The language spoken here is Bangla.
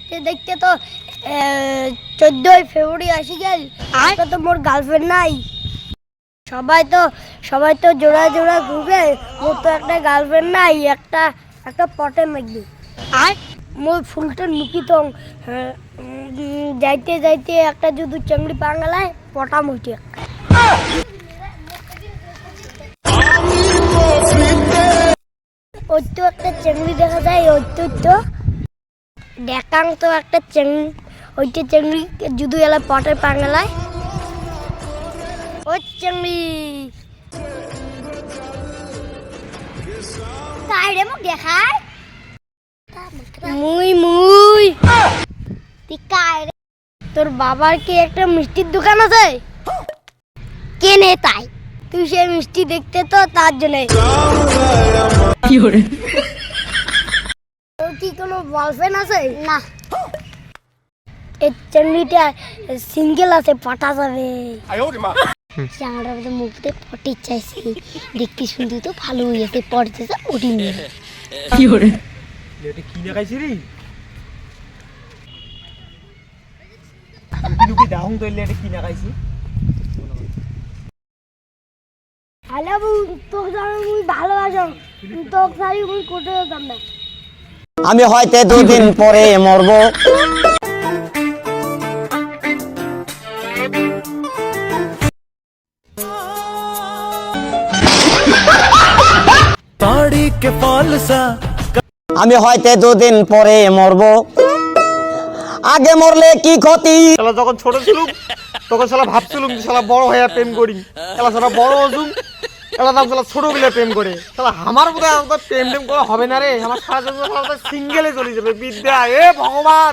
দেখতে দেখতে তো 14 ফেব্রুয়ারি আসি গেল। আর তো মোর গার্লফ্রেন্ড নাই। সবাই তো জোড়া জোড়া ঘুরে, মোর তো একটা গার্লফ্রেন্ড নাই, একটা পটে মাগবি। আর মোর ফুলটা নুকিতং যাইতে যাইতে একটা যদি চাংড়ি পাঙ্গালায় পটা মুটি ওই তো একটা চাংড়ি দেখা যায়, ওই তো দেখাং তো একটা ওইটা চাংড়ি যদি এলা পটে পাঙ্গালায় ওই চাংড়ি তাই রে মোক দেখায় মুই কায় রে। তোর বাবার কি একটা মিষ্টির দোকান আছে? কেনে তাই তুই সে মিষ্টি দেখতে তো তার জন্য। তোর কি কোনো গার্লফ্রেন্ড আছে? না, এই চাংড়িটা সিঙ্গেল আছে, পটা যাবে। আমরা মুখতে পটি চাইছি, দেখতে শুনতে তো ভালো হয়েছে, পড়তেছে ওটি নিয়ে কি করে কি না খাইছি রে লুকি দাহুং তইলে এটা কি না খাইছি। হ্যালো তোকে জানো মুই ভালোবাসো, তোকে ছাড়ি মুই কোটে যাব না। আমি হয়তো 2 দিন পরে মরবো। আমি হয়তো 2 দিন পরে মরবো, আগে মরলে কি ক্ষতি। শালা যখন ছোট ছিলুম তখন শালা ভাবছিলুম যে শালা বড় হয়ে প্রেম করি, শালা বড় হজুম শালা ছোট গুলো প্রেম করে। শালা আমার বোধ হয় প্রেম করা হবে না রে, আমার সারা জীবন সিঙ্গেলে চলে যাবে। বিদ্যা এ ভগবান